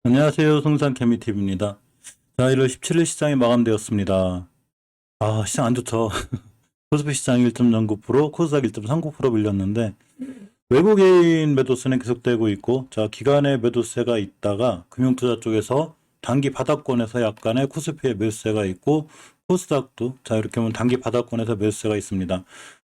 안녕하세요. 성산케미TV입니다. 자, 1월 17일 시장이 마감되었습니다. 시장 안 좋죠. 코스피 시장 1.09%, 코스닥 1.39% 밀렸는데, 외국인 매도세는 계속되고 있고, 자, 기관의 매도세가 있다가, 금융투자 쪽에서 단기 바닥권에서 약간의 코스피의 매수세가 있고, 코스닥도, 자, 이렇게 보면 단기 바닥권에서 매수세가 있습니다.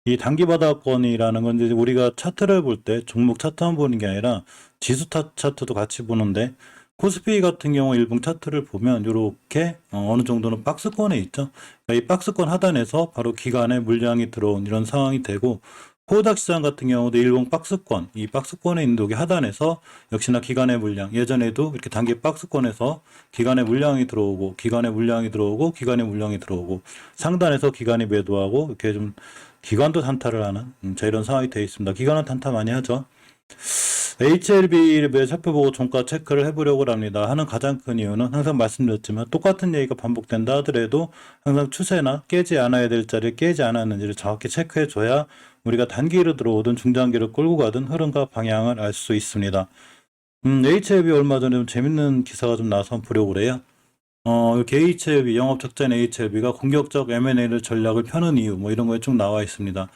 이 단기 바닥권이라는 건 이제 우리가 차트를 볼 때 종목 차트만 보는 게 아니라 지수 차트도 같이 보는데, 코스피 같은 경우 일봉 차트를 보면 이렇게 어느 정도는 박스권에 있죠. 그러니까 이 박스권 하단에서 바로 기관의 물량이 들어온 이런 상황이 되고, 코스닥 시장 같은 경우도 일봉 박스권, 이 박스권에 있는 여기 하단에서 역시나 기관의 물량, 예전에도 이렇게 단기 박스권에서 기관의 물량이 들어오고, 기관의 물량이 들어오고, 기관의 물량이 들어오고, 상단에서 기관이 매도하고 이렇게 좀 기관도 단타를 하는 자, 이런 상황이 되어 있습니다. 기관은 단타 많이 하죠. HLB를 살펴보고 종가 체크를 해보려고 합니다. 하는 가장 큰 이유는 항상 말씀드렸지만 똑같은 얘기가 반복된다 하더라도 항상 추세나 깨지 않아야 될 자리에 깨지 않았는지를 정확히 체크해줘야 우리가 단기로 들어오든 중장기를 끌고 가든 흐름과 방향을 알 수 있습니다. HLB 얼마 전에 좀 재밌는 기사가 좀 나와서 한번 보려고 그래요. 이렇게 HLB, 영업 적자인 HLB가 공격적 M&A 전략을 펴는 이유, 뭐 이런 거에 쭉 나와 있습니다.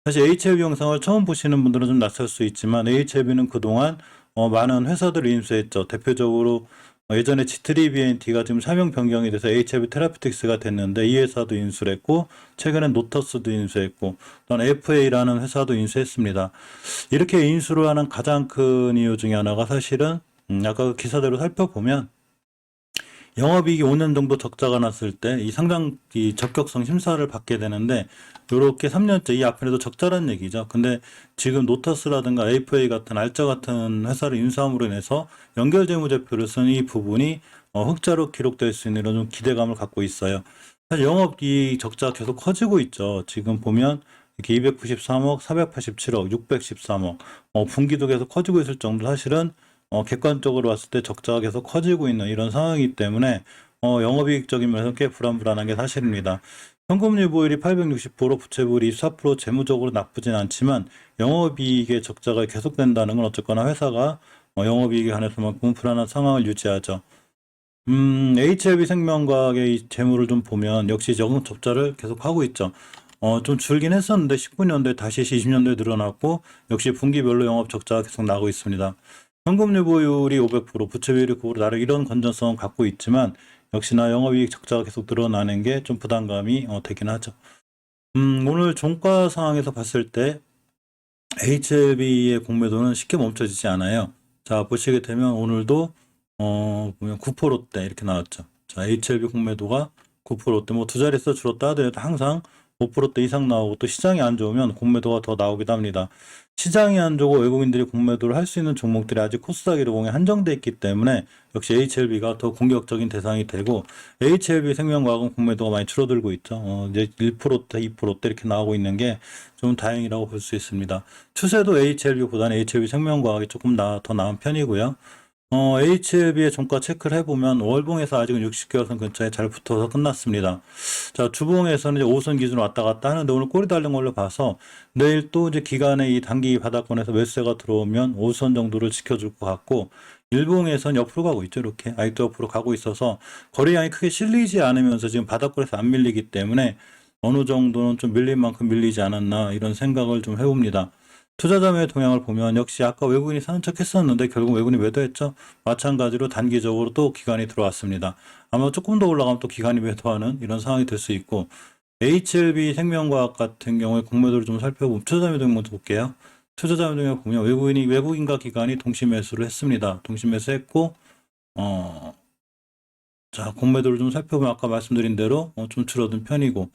사실 HLB 영상을 처음 보시는 분들은 좀 낯설 수 있지만 HLB는 그동안 많은 회사들을 인수했죠. 대표적으로 예전에 G3BNT가 지금 사명 변경이 돼서 HLB 테라피틱스가 됐는데 이 회사도 인수를 했고 최근엔 노터스도 인수했고 또한 FA라는 회사도 인수했습니다. 이렇게 인수를 하는 가장 큰 이유 중에 하나가 사실은 아까 그 기사대로 살펴보면 영업이익이 5년 정도 적자가 났을 때 이 상장 이 적격성 심사를 받게 되는데 요렇게 3년째 이 앞에도 적자란 얘기죠. 근데 지금 노터스라든가 AFA 같은 알짜 같은 회사를 인수함으로 인해서 연결재무제표를 쓴 이 부분이 흑자로 기록될 수 있는 이런 좀 기대감을 갖고 있어요. 사실 영업이익 적자가 계속 커지고 있죠. 지금 보면 이렇게 293억, 487억, 613억, 분기도 계속 커지고 있을 정도 사실은 객관적으로 봤을 때 적자가 계속 커지고 있는 이런 상황이기 때문에 영업이익적인 면에서 꽤 불안한 게 사실입니다. 현금유보율이 860%, 부채비율이 24%, 재무적으로 나쁘진 않지만 영업이익의 적자가 계속된다는 건 어쨌거나 회사가 영업이익에 한해서만큼 불안한 상황을 유지하죠. HLB 생명과학의 이 재무를 좀 보면 역시 영업 적자를 계속 하고 있죠. 좀 줄긴 했었는데 19년도에 다시 20년도에 늘어났고 역시 분기별로 영업 적자가 계속 나고 있습니다. 현금 유보율이 500%, 부채비율이 9% 나름 이런 건전성을 갖고 있지만 역시나 영업이익 적자가 계속 늘어나는 게 좀 부담감이 되긴 하죠. 오늘 종가 상황에서 봤을 때 HLB의 공매도는 쉽게 멈춰지지 않아요. 자, 보시게 되면 오늘도 보면 9%대 이렇게 나왔죠. 자, HLB 공매도가 9%대 뭐 두 자릿수 줄었다 하더라도 항상 5%대 이상 나오고 또 시장이 안 좋으면 공매도가 더 나오기도 합니다. 시장이 안 좋고 외국인들이 공매도를 할 수 있는 종목들이 아직 코스닥 150에 한정돼 있기 때문에 역시 HLB가 더 공격적인 대상이 되고 HLB 생명과학은 공매도가 많이 줄어들고 있죠. 이제 1%대, 2%대 이렇게 나오고 있는 게 좀 다행이라고 볼 수 있습니다. 추세도 HLB보다는 HLB 생명과학이 조금 더 나은 편이고요. HLB의 종가 체크를 해보면 월봉에서 아직은 60개월선 근처에 잘 붙어서 끝났습니다. 자, 주봉에서는 이제 5선 기준으로 왔다 갔다 하는데 오늘 꼬리 달린 걸로 봐서 내일 또 이제 기간에 이 단기 바닥권에서 매수세가 들어오면 5선 정도를 지켜줄 것 같고 일봉에선 옆으로 가고 있죠. 이렇게 아직도 옆으로 가고 있어서 거래량이 크게 실리지 않으면서 지금 바닥권에서 안 밀리기 때문에 어느 정도는 좀 밀린 만큼 밀리지 않았나 이런 생각을 좀 해봅니다. 투자자의 동향을 보면 역시 아까 외국인이 사는 척 했었는데 결국 외국인이 매도했죠. 마찬가지로 단기적으로 또 기관이 들어왔습니다. 아마 조금 더 올라가면 또 기관이 매도하는 이런 상황이 될 수 있고 HLB 생명과학 같은 경우에 공매도를 좀 살펴보면 투자자 매도를 먼저 볼게요. 투자자 매도를 보면 외국인과 기관이 동시 매수를 했습니다. 동시 매수했고 자, 공매도를 좀 살펴보면 아까 말씀드린 대로 좀 줄어든 편이고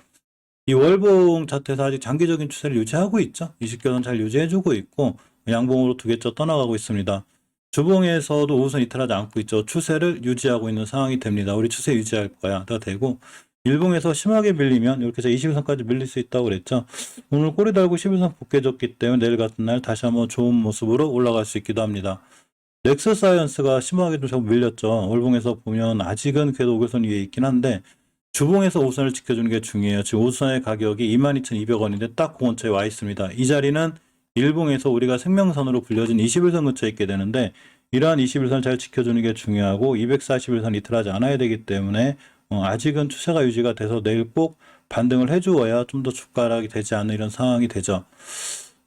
이 월봉 차트에서 아직 장기적인 추세를 유지하고 있죠. 20개선 잘 유지해주고 있고 양봉으로 두 개째 떠나가고 있습니다. 주봉에서도 우선 이탈하지 않고 있죠. 추세를 유지하고 있는 상황이 됩니다. 우리 추세 유지할 거야. 다 되고 일봉에서 심하게 밀리면 이렇게 해서 21선까지 밀릴 수 있다고 그랬죠. 오늘 꼬리 달고 11선 복귀해줬기 때문에 내일 같은 날 다시 한번 좋은 모습으로 올라갈 수 있기도 합니다. 넥서사이언스가 심하게 좀 밀렸죠. 월봉에서 보면 아직은 그래도 5개선 위에 있긴 한데 주봉에서 5선을 지켜주는 게 중요해요. 지금 5선의 가격이 22,200원인데 딱 그 근처에 와 있습니다. 이 자리는 일봉에서 우리가 생명선으로 불려진 21선 근처에 있게 되는데 이러한 21선 잘 지켜주는 게 중요하고 241선 이탈하지 않아야 되기 때문에 아직은 추세가 유지가 돼서 내일 꼭 반등을 해주어야 좀 더 주가락이 되지 않는 이런 상황이 되죠.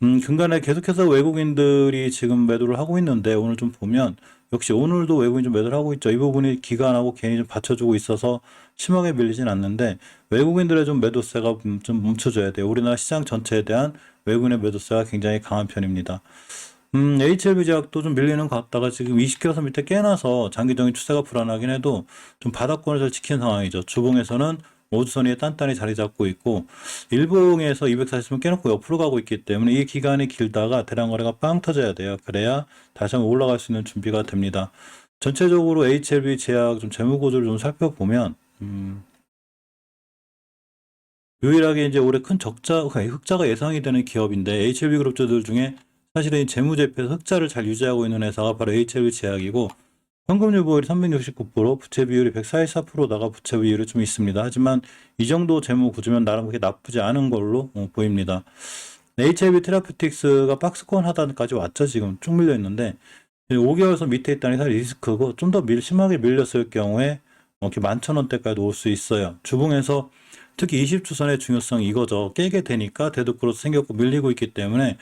중간에 계속해서 외국인들이 지금 매도를 하고 있는데 오늘 좀 보면 역시 오늘도 외국인 좀 매도를 하고 있죠. 이 부분이 기관하고 개인이 좀 받쳐주고 있어서 심하게 밀리진 않는데 외국인들의 좀 매도세가 좀 멈춰줘야 돼요. 우리나라 시장 전체에 대한 외국인의 매도세가 굉장히 강한 편입니다. HLB 제약도 좀 밀리는 것 같다가 지금 20개선 밑에 깨나서 장기적인 추세가 불안하긴 해도 좀 바닥권을 잘 지킨 상황이죠. 주봉에서는 5주선 위에 단단히 자리 잡고 있고 일봉에서 240은 깨놓고 옆으로 가고 있기 때문에 이 기간이 길다가 대량 거래가 빵 터져야 돼요. 그래야 다시 한번 올라갈 수 있는 준비가 됩니다. 전체적으로 HLB 제약 좀 재무 구조를 좀 살펴보면 유일하게 이제 올해 큰 흑자가 예상이 되는 기업인데 HLB 그룹주들 중에 사실은 재무제표에서 흑자를 잘 유지하고 있는 회사가 바로 HLB 제약이고 현금 유보율이 369%, 부채 비율이 144%다가 부채 비율이 좀 있습니다. 하지만 이 정도 재무 구조면 나름 그렇게 나쁘지 않은 걸로 보입니다. HLB 테라퓨틱스가 박스권 하단까지 왔죠. 지금 쭉 밀려 있는데 5개월선 밑에 있다는 게 사실 리스크고 좀 더 심하게 밀렸을 경우에 이렇게 11,000원대까지 올 수 있어요. 주봉에서 특히 20주선의 중요성이 이거죠. 깨게 되니까 대두크로스 생겼고 밀리고 있기 때문에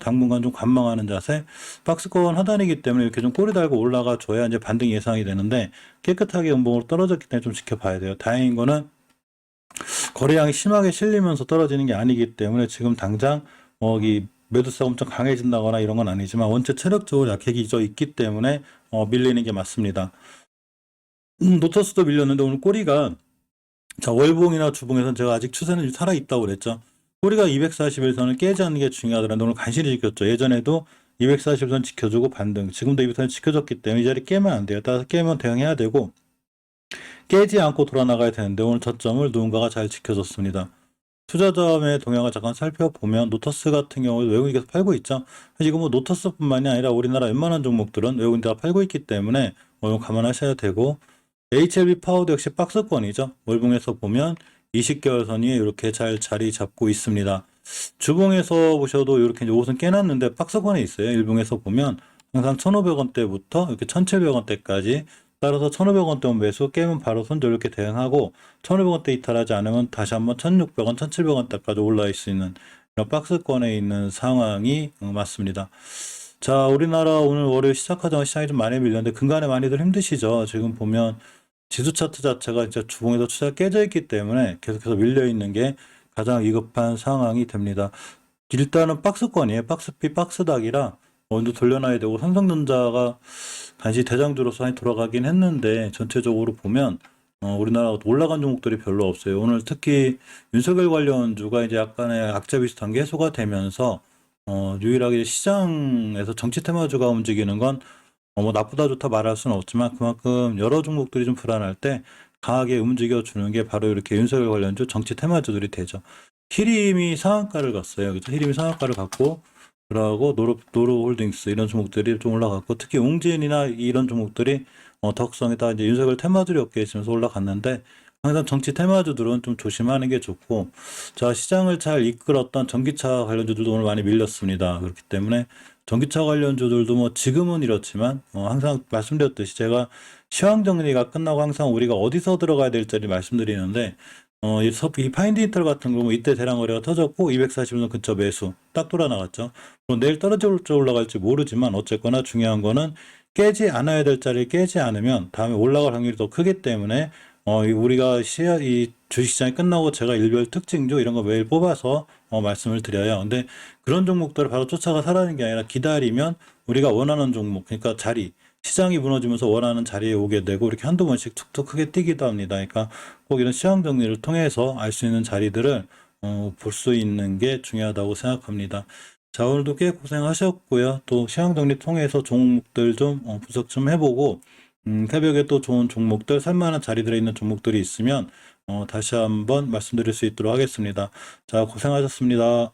당분간 좀 관망하는 자세. 박스권 하단이기 때문에 이렇게 좀 꼬리 달고 올라가 줘야 이제 반등 예상이 되는데 깨끗하게 음봉으로 떨어졌기 때문에 좀 지켜봐야 돼요. 다행인 거는 거래량이 심하게 실리면서 떨어지는 게 아니기 때문에 지금 당장 이 매도세가 엄청 강해진다거나 이런 건 아니지만 원체 체력적으로 약해져 있기 때문에 밀리는 게 맞습니다. 노터스도 밀렸는데 오늘 꼬리가 자, 월봉이나 주봉에서는 제가 아직 추세는 살아있다고 그랬죠. 꼬리가 241선을 깨지 않는 게 중요하더라도 오늘 간신히 지켰죠. 예전에도 240선 지켜주고 반등. 지금도 200선 지켜줬기 때문에 이 자리 깨면 안 돼요. 따라서 깨면 대응해야 되고 깨지 않고 돌아나가야 되는데 오늘 저점을 누군가가 잘 지켜줬습니다. 투자자의 동향을 잠깐 살펴보면 노터스 같은 경우에 외국인이 계속 팔고 있죠. 지금 뭐 노터스뿐만이 아니라 우리나라 웬만한 종목들은 외국인들이 팔고 있기 때문에 감안하셔야 되고 HLB 파워도 역시 박스권이죠. 월봉에서 보면 20개월 선이 이렇게 잘 자리 잡고 있습니다. 주봉에서 보셔도 이렇게 이제 5선 깨놨는데 박스권에 있어요. 일봉에서 보면 항상 1,500원대부터 이렇게 1,700원대까지 따라서 1,500원대 매수 깨면 바로 손절 이렇게 대응하고 1,500원대 이탈하지 않으면 다시 한번 1,600원, 1,700원대까지 올라올 수 있는 이런 박스권에 있는 상황이 맞습니다. 자, 우리나라 오늘 월요일 시작하자마자 시장이 좀 많이 밀렸는데 근간에 많이들 힘드시죠. 지금 보면 지수 차트 자체가 이제 주봉에서 추세가 깨져 있기 때문에 계속해서 밀려 있는 게 가장 위급한 상황이 됩니다. 일단은 박스권이에요. 박스피 박스닥이라 먼저 돌려놔야 되고 삼성전자가 간신히 대장주로서 많이 돌아가긴 했는데 전체적으로 보면 우리나라 올라간 종목들이 별로 없어요. 오늘 특히 윤석열 관련주가 이제 약간의 악재 비슷한 게 해소가 되면서 유일하게 시장에서 정치 테마주가 움직이는 건 뭐 나쁘다 좋다 말할 수는 없지만 그만큼 여러 종목들이 좀 불안할 때 강하게 움직여주는 게 바로 이렇게 윤석열 관련주 정치 테마주들이 되죠. 히림이 상한가를 갔어요. 그죠? 히림이 상한가를 갔고 그러고 노루홀딩스 이런 종목들이 좀 올라갔고 특히 웅진이나 이런 종목들이 덕성에다 이제 윤석열 테마주들이 엮여 있으면서 올라갔는데 항상 정치 테마주들은 좀 조심하는 게 좋고 자 시장을 잘 이끌었던 전기차 관련주들도 오늘 많이 밀렸습니다. 그렇기 때문에 전기차 관련주들도 뭐 지금은 이렇지만 항상 말씀드렸듯이 제가 시황 정리가 끝나고 항상 우리가 어디서 들어가야 될지를 말씀드리는데 이 파인디지털 같은 경우 이때 대량 거래가 터졌고 240원 근처 매수 딱 돌아 나갔죠. 그럼 내일 떨어질지 올라갈지 모르지만 어쨌거나 중요한 거는 깨지 않아야 될 자리를 깨지 않으면 다음에 올라갈 확률이 더 크기 때문에 우리가 이 주식시장이 끝나고 제가 일별 특징주 이런 거 매일 뽑아서 말씀을 드려요. 근데 그런 종목들을 바로 쫓아가 사라는 게 아니라 기다리면 우리가 원하는 종목, 그러니까 자리, 시장이 무너지면서 원하는 자리에 오게 되고 이렇게 한두 번씩 툭툭 크게 뛰기도 합니다. 그러니까 꼭 이런 시황 정리를 통해서 알 수 있는 자리들을 볼 수 있는 게 중요하다고 생각합니다. 자, 오늘도 꽤 고생하셨고요. 또 시황 정리 통해서 종목들 좀 분석 좀 해보고 새벽에 또 좋은 종목들, 살만한 자리들에 있는 종목들이 있으면 다시 한번 말씀드릴 수 있도록 하겠습니다. 자, 고생하셨습니다.